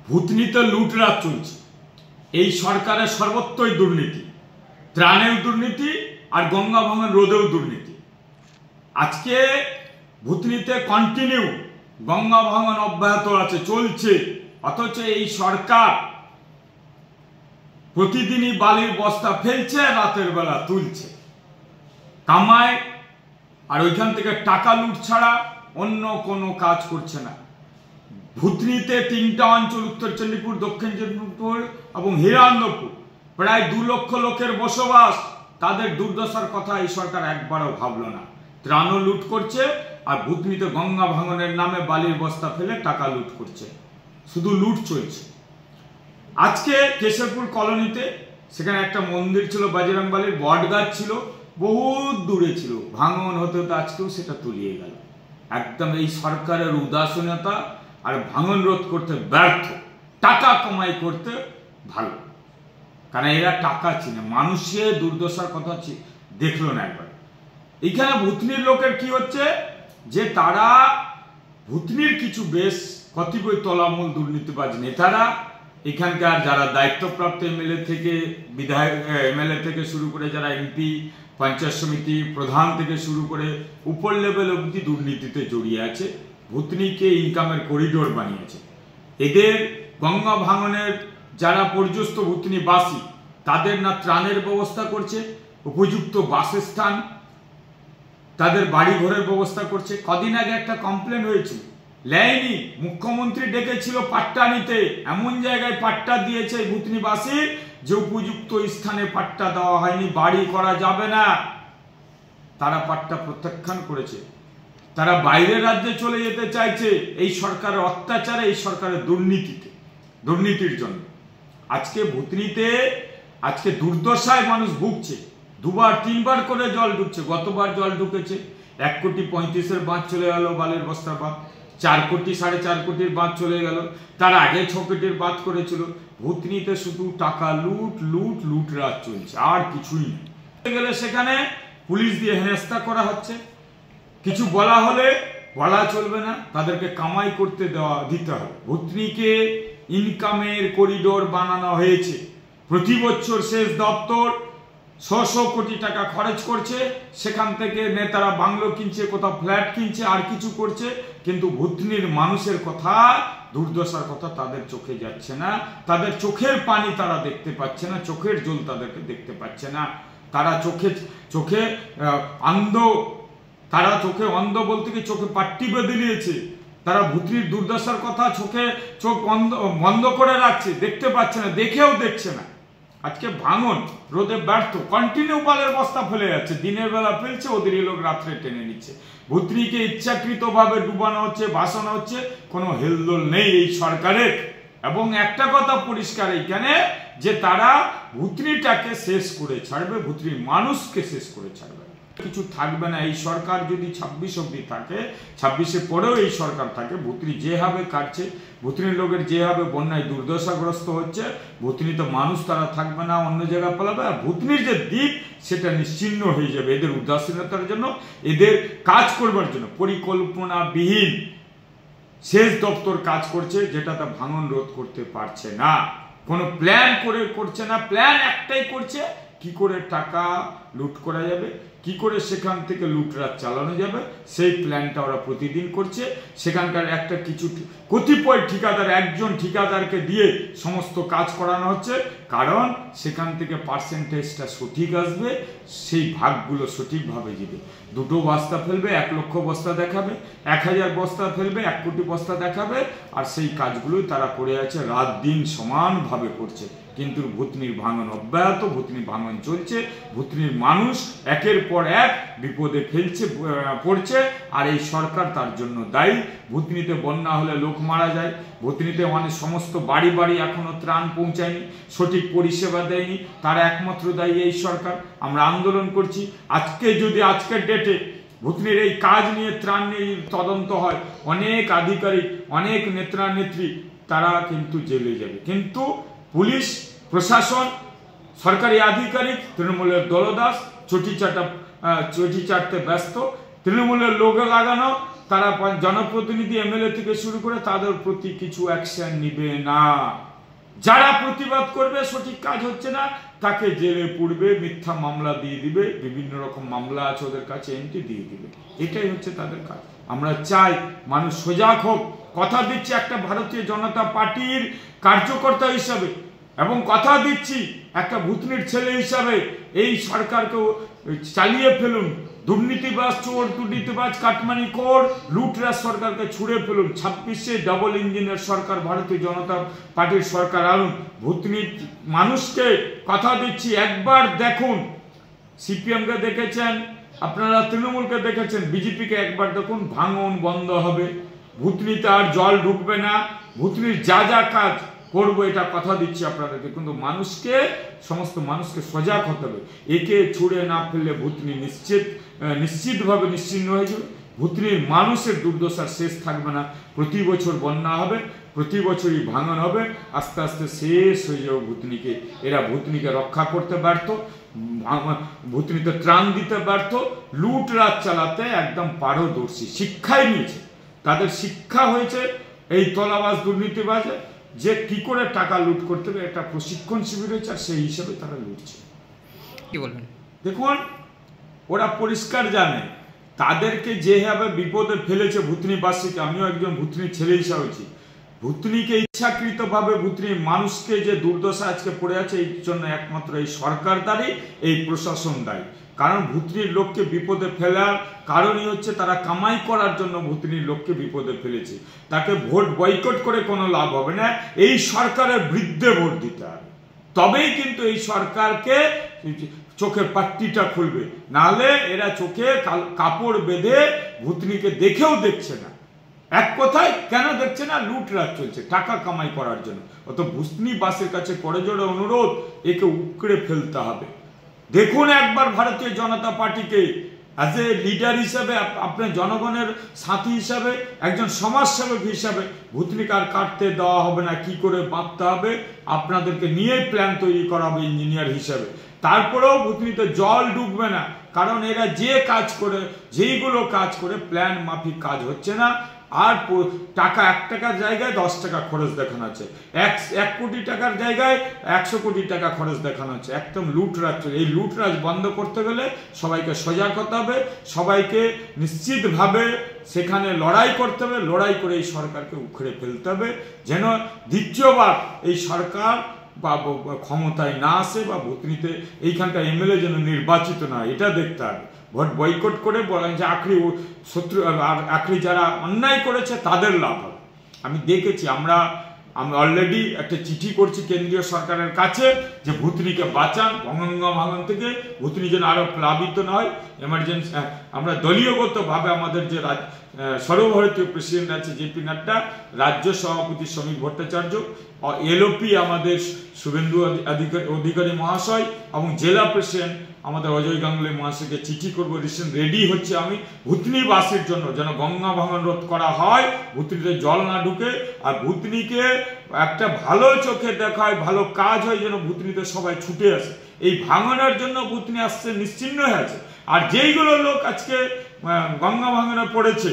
ভুতনিতে লুটরাজ চলছে। এই সরকারের সর্বত্রই দুর্নীতি, ত্রাণেও দুর্নীতি আর গঙ্গা ভাঙন রোধেও দুর্নীতি। আজকে ভুতনিতে কন্টিনিউ গঙ্গা ভাঙন অব্যাহত আছে, চলছে, অথচ এই সরকার প্রতিদিনই বালির বস্তা ফেলছে, রাতের বেলা তুলছে, কামায় আর ওইখান থেকে টাকা লুট ছাড়া অন্য কোনো কাজ করছে না। ভুতনিতে 3টা অঞ্চল, উত্তর চণ্ডীপুর, দক্ষিণ চণ্ডীপুর এবং হিরানন্দপুর, প্রায় 2 লক্ষ লোকের বসবাস। তাদের দুর্দশার কথা এই সরকার একবারও ভাবল না। ত্রাণও লুট করছে আর ভুতনিতে গঙ্গা ভাঙনের নামে বালির বস্তা ফেলে টাকা লুট করছে, শুধু লুট চলছে। আজকে কেশরপুর কলোনিতে সেখানে একটা মন্দির ছিল, বাজরংবালির বট গাছ ছিল, বহুত দূরে ছিল, ভাঙন হতে হতে আজকেও সেটা তলিয়ে গেল। একদম এই সরকারের উদাসীনতা আর ভাঙন রোধ করতে ব্যর্থ, টাকা কামাই করতে ভালো, কারণ এরা টাকা চিনে, মানুষের দুর্দশার কথা দেখলো না একবার। এইখানে ভুতনির লোকের কি হচ্ছে যে তারা ভুতনির কিছু বেশ কতিপয় তলামূল দুর্নীতিবাজ নেতারা, এখানকার যারা দায়িত্বপ্রাপ্ত এমএলএ থেকে বিধায়ক, এমএলএ থেকে শুরু করে যারা এমপি, পঞ্চায়েত সমিতি প্রধান থেকে শুরু করে উপর লেভেল অবধি দুর্নীতিতে জড়িয়ে আছে, ভুতনিকে ইনকামের করিডোর বানিয়েছে। এদের গঙ্গা ভাঙনের যারা পর্যস্ত ভুতনিবাসী, তাদের না ত্রাণের ব্যবস্থা করছে, উপযুক্ত বাসস্থান, তাদের বাড়ি ঘরের ব্যবস্থা করছে। কদিন আগে একটা কমপ্লেন হয়েছিল, লেয়নি, মুখ্যমন্ত্রী ডেকেছিল পাট্টা নিতে, এমন জায়গায় পাট্টা দিয়েছে ভুতনিবাসীর যে উপযুক্ত স্থানে পাট্টা দেওয়া হয়নি, বাড়ি করা যাবে না। তারা পাট্টা প্রত্যাখ্যান করেছে, তারা বাইরের রাজ্যে চলে যেতে চাইছে এই সরকারের অত্যাচারে, এই সরকারের দুর্নীতির জন্য। আজকে ভুতনিতে আজকে দুর্দশায় মানুষ ভুগছে, 2বার 3বার করে জল ঢুকছে। গতবার জল ঢুকেছে 1,35,00,000-এর বাঁধ চলে গেল, বালির বস্তার বাঁধ, 4 কোটি 4.5 কোটির বাঁধ চলে গেল, তার আগে 6 কোটির বাঁধ করেছিল। ভুতনিতে শুধু টাকা লুট লুট লুটরাজ চলছে, আর কিছুই নেই। গেলে সেখানে পুলিশ দিয়ে হেনস্থা করা হচ্ছে, কিছু বলা হলে বলা চলবে না, তাদেরকে কামাই করতে দিতে হবে। ভুতনিকে ইনকামের করিডোর বানানো হয়েছে। প্রতি বছর সেচ দপ্তর 100 কোটি টাকা খরচ করছে, সেখান থেকে নেতারা বাংলো কিনছে, কোথাও ফ্ল্যাট কিনছে, আর কিছু করছে, কিন্তু ভুতনির মানুষের কথা, দুর্দশার কথা তাদের চোখে যাচ্ছে না, তাদের চোখের পানি তারা দেখতে পাচ্ছে না, চোখের জল তাদেরকে দেখতে পাচ্ছে না। তারা চোখে অন্ধ, তারা চোখে অন্ধ বলতে কি চোখে পাট্টি বেঁধে নিয়েছে। তারা ভুতনির দুর্দশার কথা চোখ বন্ধ করে রাখছে, দেখতে পাচ্ছে না, দেখেও দেখছে না। আজকে ভাঙন রোধে ব্যর্থ, কন্টিনিউ বালের বস্তা ফেলে যাচ্ছে, দিনের বেলা ফেলছে, ওদের লোক রাত্রে টেনে নিচ্ছে। ভুতনিকে ইচ্ছাকৃত ভাবে ডুবানো হচ্ছে, ভাসানো হচ্ছে, কোনো হেলদোল নেই এই সরকারের। এবং একটা কথা পরিষ্কার এইখানে, যে তারা ভুতনিটাকে শেষ করে ছাড়বে, ভুতনির মানুষকে শেষ করে ছাড়বে, কিছু থাকবে না। এই সরকার যদি 26 অব্দি থাকে, 26-এর পরেও এই সরকার থাকে, ভুতনি যেভাবে কাটছে, ভুতনির লোকের যেভাবে বন্যায় দুর্দশাগ্রস্ত হচ্ছে, ভুতনিতে মানুষ তারা থাকবে না, অন্য জায়গায় পালাবে। আর ভুতনির যে দ্বীপ সেটা নিশ্চিহ্ন হয়ে যাবে এদের উদাসীনতার জন্য, এদের কাজ করবার জন্য পরিকল্পনাবিহীন সেচ দপ্তর কাজ করছে, যেটাতে ভাঙন রোধ করতে পারছে না, কোনো প্ল্যান করে করছে না। প্ল্যান একটাই করছে, কি করে টাকা লুট করা যাবে, কি করে সেখান থেকে লুটরাজ চালানো যাবে, সেই প্ল্যানটা ওরা প্রতিদিন করছে। সেখানকার একটা কিছু কতিপয় ঠিকাদার, একজন ঠিকাদারকে দিয়ে সমস্ত কাজ করানো হচ্ছে, কারণ সেখান থেকে পার্সেন্টেজটা সঠিক আসবে, সেই ভাগগুলো সঠিকভাবে যাবে। 2 বস্তা ফেলবে, 1 লক্ষ বস্তা দেখাবে, 1000 বস্তা ফেলবে, 1 কোটি বস্তা দেখাবে, আর সেই কাজগুলোই তারা করে আছে, রাত দিন সমানভাবে করছে। কিন্তু ভুতনির ভাঙন অব্যাহত, ভুতনির ভাঙন চলছে, ভুতনির মানুষ একের পর এক বিপদে পড়ছে, আর এই সরকার তার জন্য দায়ী। ভুতনিতে বন্যা হলে লোক মারা যায়, ভুতনিতে মানুষ সমস্ত বাড়ি বাড়ি এখনো ত্রাণ পৌঁছায়নি, সঠিক পরিষেবা দেয়নি, তার একমাত্র দায়ী এই সরকার। আমরা আন্দোলন করছি, আজকের ডেটে ভুতনির এই কাজ নিয়ে, ত্রাণ নিয়ে তদন্ত হয়, অনেক আধিকারিক, অনেক নেতা নেত্রী তারা কিন্তু জেলে যাবে, কিন্তু পুলিশ প্রশাসন, সরকারি আধিকারিক, তৃণমূলের দলদাস চটি চাটতে ব্যস্ত, তৃণমূলের লোক লাগানো, তারা জনপ্রতিনিধি এমএলএ থেকে শুরু করে তাদের প্রতি কিছু অ্যাকশন নিবে না। যারা প্রতিবাদ করবে সঠিক কাজ হচ্ছে না তাকে জেলে পুড়বে, মিথ্যা মামলা দিয়ে দিবে, বিভিন্ন রকম মামলা আছে ওদের কাছে, এন্ট্রি দিয়ে দিবে। এটাই হচ্ছে তাদের কাজ। আমরা চাই মানুষ সজাগ হোক। কথা দিচ্ছি একটা ভারতীয় জনতা পার্টির কার্যকর্তা হিসাবে, এবং কথা দিচ্ছি একটা ভুতনির ছেলে হিসাবে, এই সরকারকেও চালিয়ে ফেলুন। দুর্নীতিবাজ, চোর, দুর্নীতিবাজ, কাটমানি খোর, লুটরাজ সরকারকে ছুড়ে ফেলুন। 26-এ ডাবল ইঞ্জিনের সরকার ভারতীয় জনতা পার্টির সরকার আনুন। ভুতনির মানুষকে কথা দিচ্ছি, একবার দেখুন। সিপিএমকে দেখেছেন আপনারা, তৃণমূলকে দেখেছেন, বিজেপিকে একবার দেখুন। ভাঙন বন্ধ হবে, ভুতনিতে আর জল ঢুকবে না। ভুতনির যা যা কাজ করবো এটা কথা দিচ্ছি আপনাদেরকে, কিন্তু মানুষকে, সমস্ত মানুষকে সজাগ হতে হবে। একে ছুড়ে না ফেললে ভুতনি নিশ্চিতভাবে নিশ্চিহ্ন হয়ে যাবে। ভুতনির মানুষের দুর্দশার শেষ থাকবে না। প্রতি বছর বন্যা হবে, প্রতি বছরই ভাঙন হবে, আস্তে আস্তে শেষ হয়ে যাবে ভুতনিকে। এরা ভুতনিকে রক্ষা করতে ব্যর্থ, ভুতনিতে ত্রাণ দিতে ব্যর্থ, লুটরাজ চালাতে একদম পারদর্শী। শিক্ষাই নিয়েছে, তাদের শিক্ষা হয়েছে এই তোলাবাজ দুর্নীতিবাজে, যে কি করে টাকা লুট করতে হবে। একটা প্রশিক্ষণ শিবির হয়েছে, আর সেই হিসাবে তারা লুটছে। কি বলবেন? দেখুন, ওরা পরিষ্কার জানে তাদেরকে যেভাবে বিপদে ফেলেছে ভুতনিবাসীকে। আমিও একজন ভুতনির ছেলে হিসাবে বলছি, ভুতনিকে ইচ্ছাকৃতভাবে, ভুতনির মানুষকে যে দুর্দশা আজকে পড়ে আছে, এই জন্য একমাত্র এই সরকার দায়ী, এই প্রশাসন দায়ী। কারণ ভুতনির লোককে বিপদে ফেলার কারণই হচ্ছে তারা কামাই করার জন্য ভুতনির লোককে বিপদে ফেলেছে। তাকে ভোট বয়কট করে কোনো লাভ হবে না, এই সরকারের বিরুদ্ধে ভোট দিতে হবে। তবেই কিন্তু এই সরকারকে চোখের পাট্টিটা খুলবে, নাহলে এরা চোখে কাপড় বেঁধে ভুতনিকে দেখেও দেখছে না। এক কথায় কেন দেখছে না? লুটরাজ চলছে টাকা কামাই করার জন্য। অত ভুতনিবাসীর কাছে করজোড়ে অনুরোধ, একে উকড়ে ফেলতে হবে। দেখুন একবার ভারতীয় জনতা পার্টিকে অ্যাজ এ লিডার হিসাবে, আপনার জনগণের সাথী হিসাবে, একজন সমাজসেবক হিসাবে, ভুতনিকে আর কাটতে দেওয়া হবে না। কি করে বাঁধতে হবে আপনাদেরকে নিয়ে প্ল্যান তৈরি করা হবে ইঞ্জিনিয়ার হিসাবে। তারপরেও ভুতনিতে জল ঢুকবে না, কারণ এরা যে কাজ করে, যেইগুলো কাজ করে প্ল্যান মাফিক কাজ হচ্ছে না। আর টাকা 1 টাকার জায়গায় 10 টাকা খরচ দেখানো হচ্ছে, 1 কোটি টাকার জায়গায় 100 কোটি টাকা খরচ দেখানো হচ্ছে। একদম লুটরাজ চলে। এই লুটরাজ বন্ধ করতে গেলে সবাইকে সজাগ হতে হবে, সবাইকে নিশ্চিতভাবে সেখানে লড়াই করতে হবে। লড়াই করে এই সরকারকে উখড়ে ফেলতে হবে, যেন দ্বিতীয়বার এই সরকার বা ক্ষমতায় না আসে, বা ভুতনিতে এইখানকার এমএলএ যেন নির্বাচিত না, এটা দেখতে হবে। ভোট বয়কট করে বলেন যে আখরি যারা অন্যায় করেছে তাদের লাভ হবে। আমি দেখেছি, আমরা অলরেডি একটা চিঠি করছি কেন্দ্রীয় সরকারের কাছে যে ভুতনিকে বাঁচান, গঙ্গা ভাঙন থেকে ভুতনি যেন আরো প্লাবিত না হয়। এমার্জেন্সি আমরা দলীয়গতভাবে আমাদের যে সর্বভারতীয় প্রেসিডেন্ট আছে জেপি নাড্ডা, রাজ্য সভাপতি শ্রমিক ভট্টাচার্য, এলওপি আমাদের শুভেন্দু অধিকারী মহাশয়, এবং জেলা প্রেসিডেন্ট আমাদের অজয় গাঙ্গুলি মহাশয়কে চিঠি করবো। রিসেন্ট রেডি হচ্ছে আমি, ভুতনিবাসীর জন্য যেন গঙ্গা ভাঙন রোধ করা হয়, ভুতনিতে জল না ঢুকে, আর ভুতনিকে একটা ভালো চোখে দেখা হয়, ভালো কাজ হয়, যেন ভুতনিতে সবাই ছুটে আসে। এই ভাঙনের জন্য ভুতনি আসছে, নিশ্চিহ্ন হয়ে আছে। আর যেইগুলো লোক আজকে গঙ্গা ভাঙনে পড়েছে,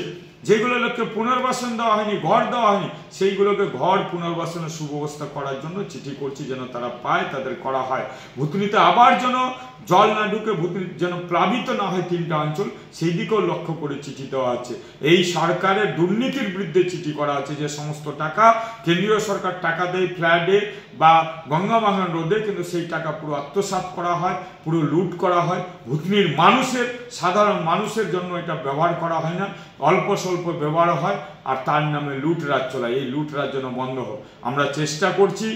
যেগুলো লোককে পুনর্বাসন দেওয়া হয়নি, ঘর দেওয়া হয়নি, সেইগুলোকে ঘর পুনর্বাসনের সুব্যবস্থা করার জন্য চিঠি করছি, যেন তারা পায়, তাদের করা হয়। ভুতনিতে আবার যেন জল না ঢুকে, ভুতনি যেন প্লাবিত না হয় 3টা অঞ্চল, সেই দিকেও লক্ষ্য করে চিঠি দেওয়া আছে। এই সরকারের দুর্নীতির বিরুদ্ধে চিঠি করা আছে, যে সমস্ত টাকা কেন্দ্রীয় সরকার টাকা দেয় ফ্ল্যাডে বা গঙ্গা ভাঙন রোধে, কিন্তু সেই টাকা পুরো আত্মসাৎ করা হয়, পুরো লুট করা হয়। ভুতনির মানুষের, সাধারণ মানুষের জন্য এটা ব্যবহার করা হয় না, অল্প স্বল্প ব্যবহার হয়, আর তার নামে লুটরাজ চলায়। এই লুটরাজ যেন বন্ধ হোক। আমরা চেষ্টা করছি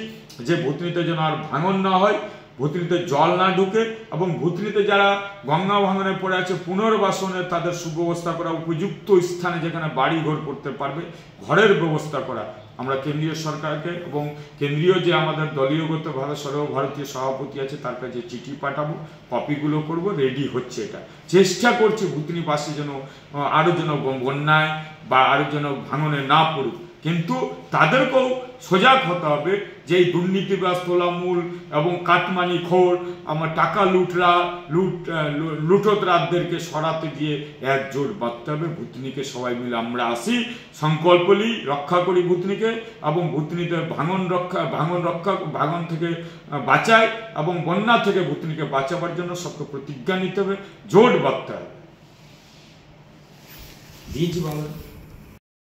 যে ভুতনিতে যেন আর ভাঙন না হয়, ভুতনিতে জল না ঢুকে, এবং ভুতনিতে যারা গঙ্গা ভাঙনে পড়ে আছে পুনর্বাসনের তাদের সুব্যবস্থা করা, উপযুক্ত স্থানে যেখানে বাড়ি ঘর করতে পারবে ঘরের ব্যবস্থা করা। আমরা কেন্দ্রীয় সরকারকে এবং কেন্দ্রীয় যে আমাদের দলীয়গতভাবে সর্বভারতীয় সভাপতি আছে তার কাছে চিঠি পাঠাবো, কপিগুলো করব, রেডি হচ্ছে। এটা চেষ্টা করছি ভুতনিবাসী যেন আরও যেন বন্যায় বা আরও যেন ভাঙনে না পড়ুক। কিন্তু তাদেরকেও সজাগ হতে হবে যে এই দুর্নীতিবাজ তোলামূল এবং কাটমানি খোর আমার টাকা লুটোতরাদেরকে সরাতে গিয়ে একজোট বাঁধতে হবে। ভূতনিকে সবাই মিলে আমরা আসি, সংকল্প নিই, রক্ষা করি ভূতনিকে, এবং ভূতনিতে ভাঙন থেকে বাঁচাই, এবং বন্যা থেকে ভূতনিকে বাঁচাবার জন্য সবকে প্রতিজ্ঞা নিতে হবে, জোট বাঁধতে হবে। দিয়েছি বাংলা।